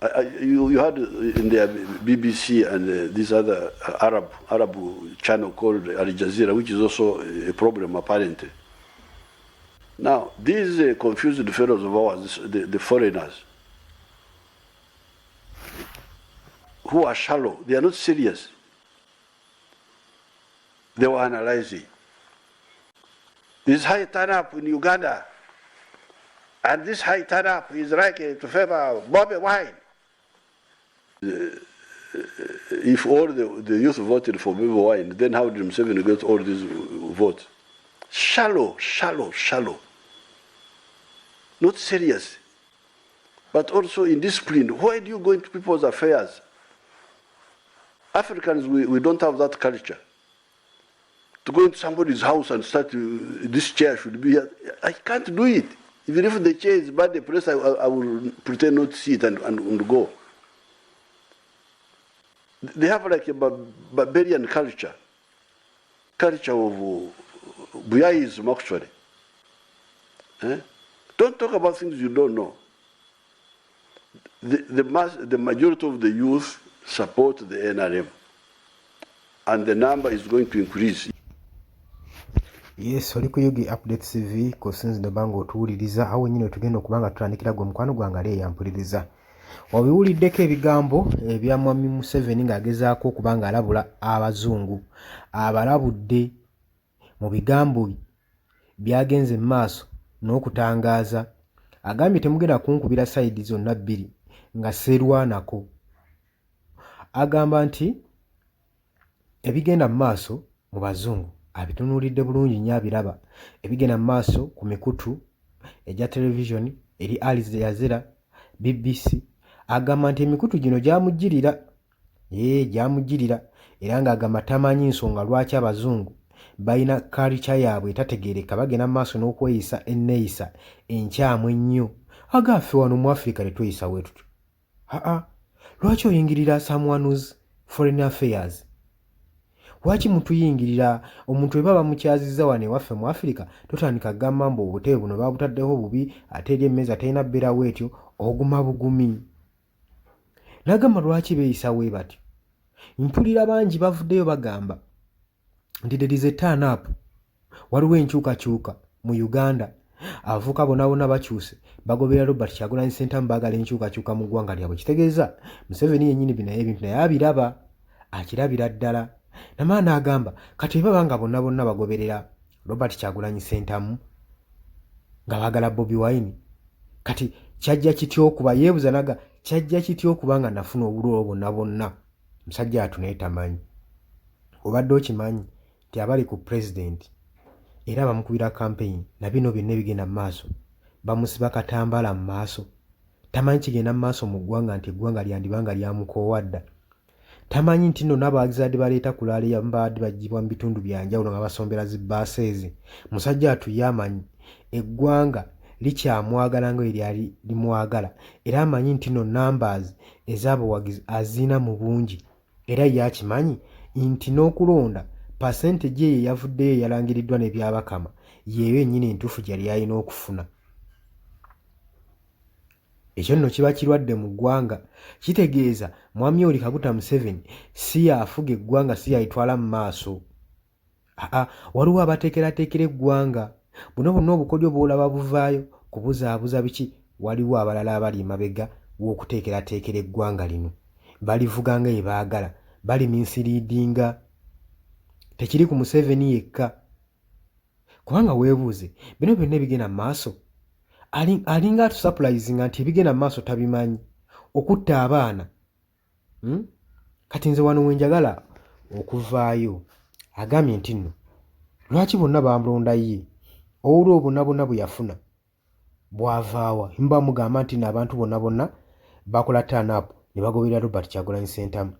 You had in the BBC and this other Arab channel called Al Jazeera, which is also a problem apparently. Now, these confused fellows of ours, the foreigners, who are shallow, they are not serious. They were analyzing. This high turn-up in Uganda, and this high turn-up is likely to favor Bobby Wine. If all the youth voted for Bobby Wine, then how did Museveni get all these votes? Shallow. Not serious, but also indisciplined. Why do you go into people's affairs? Africans, we don't have that culture. To go into somebody's house and start, this chair should be here. I can't do it. Even if the chair is bad, the place, I will pretend not to see it and go. They have like a barbarian culture of Buyaiism, actually. Don't talk about things you don't know. The majority of the youth support the NRM, and the number is going to increase. Yes, oli ku Yugi Update TV ko sinzidde banga otuwuliriza awo nyine tugenda okubanga tutandikira gwe mukwano gwange ali eyampuliriza. Wabiwuliddeko ebigambo ebya Mwami Museveni ng'agezaako okubanga alabula abazungu. Abalabudde mu bigambo byagenze mu maaso n'okutangaaza. Agambye temugenda kunkubira sayidi zonna bbiri nga serwanako. Agamba nti ebigenda mu maaso mu bazungu abitunuulidde bulungi nnyo abiraba. Ebigenda mu maaso ku mikutu egya televisioni eri Al Jazeera, BBC. Agamba nti emikutu gino gyamujjirira. Gyamujjirira. Era ng'agamba tamanyi nsonga lwaki abazungu balina culture yaabwe etategeereka bagenda mu maaso n'okweyisa enneeyisa enkyamu ennyo. Agaffe wano mu Africa tetweyisa bwe tutyo. Lwaki oyingirira someone's foreign affairs? Lwaki mutuyingirira omuntu we baba mukyazizza wano ewaffe mu Africa totandika kugamba mbu obutebe buno babutaddeho bubi ate eri emmeza talina bbeerawo etyo oguma bugumi. Nagamba lwaki beeyisa bwe batyo. Mpulira bangi bavuddeyo bagamba nti there is a turn up. Waliwo enkyukakyuka mu Uganda. Abavuka bonna bakyuse bagobera Robert Kyagulanyi Ssentamu baagala enkyukakyuka mu ggwanga lyabwe. Kitegeeza Museveni yennyini ebintu naye abiraba, akirabira ddala. Namala n'agamba kati baba bonna bagoberera Robert Kyagulanyi Ssentamu nga baagala Bobi Wine, kati kyajja kitya okuba? Yeebuza naga kyajja kitya okuba nga nafuna obululu bonna. Musajja atu naye tamanyi. Obadde okimanyi nti abali ku president era bamukubira campaign na bino byonna ebigenda mu maaso bamusiba katambaala mu maaso. Tamanyi kigenda mu maaso mu ggwanga nti eggwanga lyandibanga lyamukoowadda. Tamanyi nti nno n'abazaadde baleeta kulaala yambaadde bagibwa mu bitundu byanjawulo nga basombera zi baaseezi. Musajja atu yamanyi eggwanga likyamwagala nga eryali limwagala, era amanyi nti nno numbers ez'abawagizi azina mu bungi, era yakimanyi nti n'okulonda percentage ye yavuddeyo yalangiriddwa n'ebyabakama yeeyo ennyini entuufu gyali alina okufuna. Ekyo nno kiba kirwadde mu ggwanga. Kitegeeza Mwami Yoweri Kaguta Museveni si yaafuga eggwanga, si yalitwala mu maaso. Waliwo abateekerateekera eggwanga. Buno bonna obukodyo bw'olaba buvaayo kubuzaabuza biki, waliwo abalala abali emabega w'okuteekerateekera eggwanga lino. Balivuga nga bye baagala, baliminsiriidinga. Tekiri ku Museveni yekka. Kubanga weebuuze bino byonna ebigenda mu maaso alinga atusurprisinga nti ebigenda mu maaso tabimanyi. Okutta abaana. Kati nze wano wenjagala okuvaayo agambye nti nno lwaki bonna bamulonda ye olwo bonna bwe yafuna bw'avaawa mba mugamba nti n'abantu bonna bakola turn up ne bagoberera Robert Kyagulanyi Ssentamu.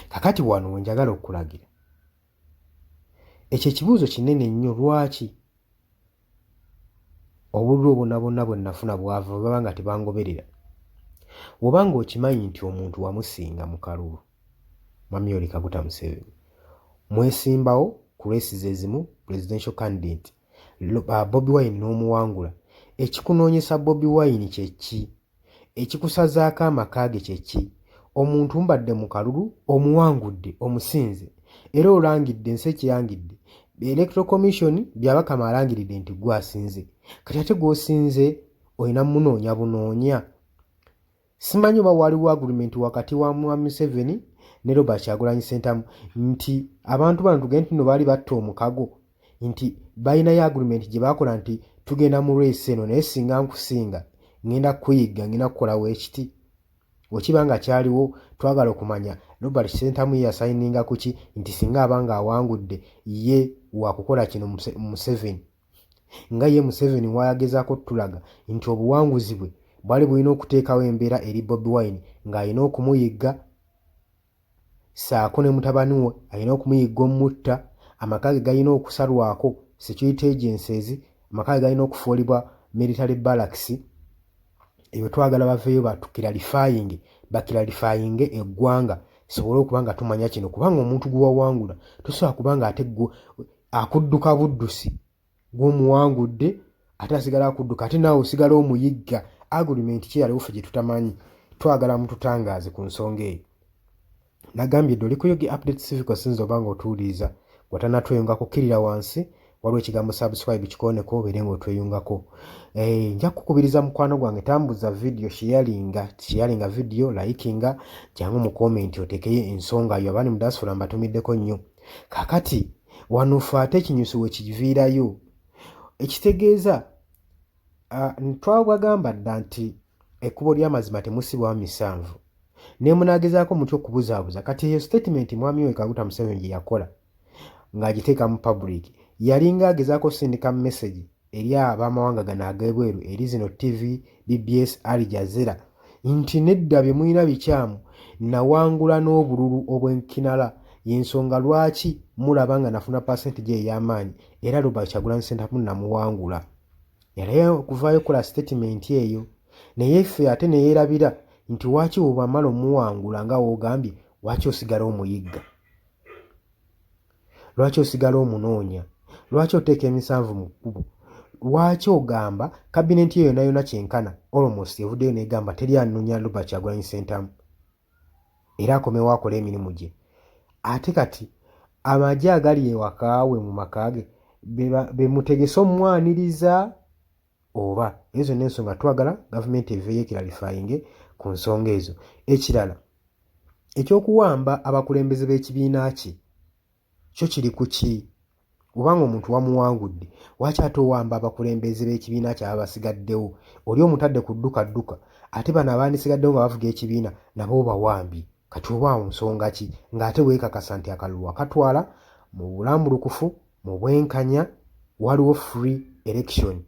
Kakati wano wenjagala okulagira ekyo ekibuuzo kinene nnyo. Lwaki obululu bonna bwe nafuna bwava baba nga tebangoberera? Obanga okimanyi nti omuntu wamusinga mu kalulu Mwami Yoweri Kaguta Museveni, mwesimbawo ku races ezimu presidential candidate Bobi Wine n'omuwangula. Ekikunoonyesa Bobi Wine kye ki? ekikusazaako amaka ge kye ki? Omuntu mbadde mu kalulu omuwangudde omusinze era olangidde ensi ekiyangidde Electoral Commission byabakama alangiridde nti gwasinze kati ate gw'osinze olina munoonya bunoonya. Simanyi oba waliwo agreement wakati wa Mwami Museveni ne Robert Kyagulanyi Ssentamu nti abantu bano tugende nno baali batta omukago nti balinayo agreement gye baakola nti tugenda mu race eno naye singa nkusinga ngenda kuyigga ngenda kukolawo ekiti. Wekiba nga kyaliwo twagala okumanya Robert Ssentamu ye yasayininga ku ki nti singa abanga awangudde ye wakukola kino Museveni. Nga ye Museveni wayagezaako tulaga nti obuwanguzi bwe bwali bulina okuteekawo embeera eri Bobi Wine ng'alina okumuyigga saako ne mutabani we alina okumuyigga omutta, amaka ge galina okusalwako security agencies, amaka ge galina okufuulibwa military barracks. Ebyo twagala baveeyo bakiralifayinge eggwanga sobole okuba nga tumanya kino kubanga omuntu gwe wawangula tosobola kuba nga ate akudduka buddusi gw'omuwangudde ate asigala akudduka ate naawe osigala omuyigga. Agreement ki yaliwo ffe gye tutamanyi, twagala mututangaaze ku nsonga eyo. Nagambye dde oli ku Yogi Updates TV kosinza oba nga otuwuliriza watanatweyungako kkirira wansi waliwo ekigambo subscribe kikoneko obeere ng'otweyungako. Nja kukubiriza mukwano gwange tambuza video sharinga video likinga jangu mu comment otekeyo ensonga yo abandi mu diaspora mbatumiddeko nnyo. Kakati wano ffe ate ekinyusi we kiviirayo ekitegeeza twabagamba dda nti ekkubo ly'amazima temusibwamu misanvu ne munaagezaako mutya okubuzaabuza. Kati eyo statement mwami we Kaguta Museveni gye yakola ng'agiteeka mu public yalinga agezaako sindika message eri abamawanga gano ag'ebweru eri zino TV, BBS, Al Jazeera nti nedda bye mulina bikyamu nawangula n'obululu obw'enkinala y'ensonga lwaki mulaba nga nafuna percentage ey'amaanyi era Robert Kyagulanyi Ssentamu namuwangula. Yalayo okuvaayo kola statement eyo naye ffe ate ne yeerabira nti waaki bw'omala omuwangula nga woogambye lwaki osigala omuyigga, lwaki osigala omunoonya, lwaki oteeka emisanvu mu kkubo, lwaki ogamba kabinenti eyo yonna kyenkana almost evuddeyo n'egamba teri anoonya Robert Kyagulanyi Ssentamu era akomewo akola emirimu gye. Ate kati amagye agali ewakaawe mu maka ge bemutegese omwaniriza oba ezo n'ensonga twagala gavumenti eveeyo ekiralifayinge ku nsonga ezo. Ekirala ekyokuwamba abakulembeze b'ekibiina kye kyo kiri ku ki? Obanga omuntu wamuwangudde waaki ate owamba abakulembeze b'ekibiina kyaba basigaddewo? Oli omutadde ku dduka ate bano abaandisigaddewo nga bavuga ekibiina nabo bawambi. Kati oba nsonga ki ng'ate weekakasa nti akalulu akatwala mu bulambulukufu mu bwenkanya waliwo free election.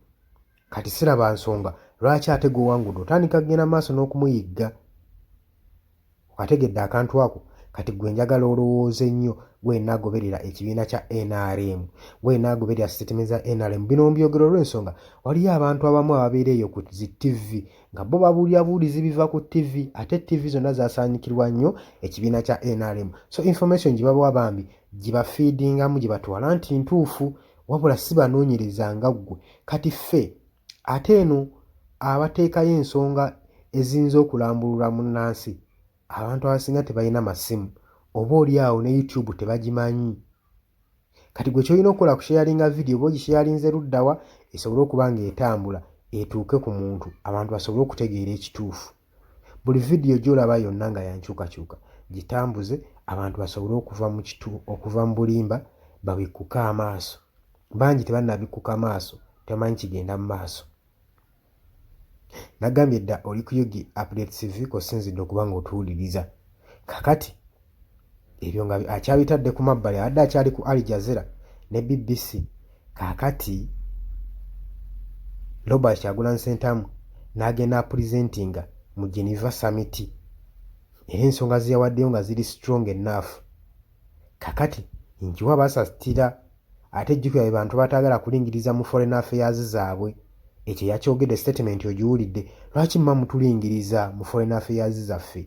Kati siraba nsonga lwaki ate gw'owangudde otandika kugenda maaso n'okumuyigga. Okategedde akantu ako kati gwe njagala olowooze nnyo gwe naagoberera ekibiina kya NRM, gwe naagoberera statement za NRM. Bino mbyogero olw'ensonga waliyo abantu abamu ababeera eyo ku zi TV nga bo babuulyabuulizi biva ku TV ate TV zonna zaasaanikirwa nnyo ekibiina kya NRM. So information gye babawa bambi gye bafiidingamu gye batwala nti ntuufu wabula si banoonyereza nga ggwe. Kati ffe ate eno abateekayo ensonga eziyinza okulambulula munnansi abantu abasinga tebalina masimu oba oli awo ne YouTube tebagimanyi. Kati gwe kyolina okukola kusharinga video oba ogisharinze luddawa esobole okuba nga etambula etuuke ku muntu abantu basobole okutegeera ekituufu. Buli video gy'olaba yonna nga yankyukakyuka gitambuze abantu basobole okuva mu bulimba babikkuke amaaso. Bangi tebannabikkuka maaso tebamanyi kigenda mu maaso. Nagambye dda oli ku Yogi Updates TV kosinzidde okuba nga otuwuliriza. Kakati ebyo nga akyabitadde ku mabbali adde akyali ku Al Jazeera ne BBC. Kakati Robert Kyagulanyi Ssentamu n'agenda presentinga mu Geneva Summit era ensonga ze yawaddeyo nga ziri strong enough. Kakati nkiwa basatira ate ejjukira bantu bataagala kulingiriza mu foreign affairs zaabwe. Ekyo yakyogedde statement ogiwulidde. Lwaki mma mutulingiriza mu foreign affairs zaffe?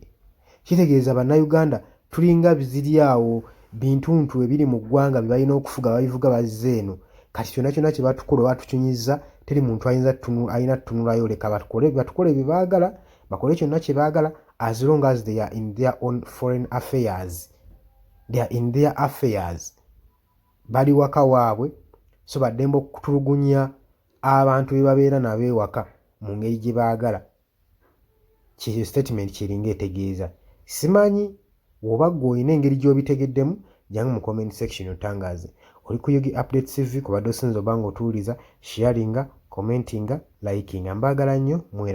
Kitegeeza bannayuganda tulinga biziri awo bintuntu ebiri mu ggwanga bye balina okufuga babivuga bazze eno. Kati kyonna kyonna kye batukola batukyunyiza teri muntu alina ttunulayo leka batukole bye baagala bakole kyonna kye baagala as long as they are in their own foreign affairs. They are in their affairs. Bali waka waabwe, so baddembe okutulugunya abantu be babeera nabo ewaka mu ngeri gye baagala. Kyo statement kiringa etegeeza. Simanyi oba ggwe olina engeri gy'obitegeddemu, jangu mu comment section otangaaze. Oli ku Yugi Updates TV, kubadde osinza oba ng'otuwuliza, sharinga, commentinga, likinga. Mbaagala nnyo, mwera.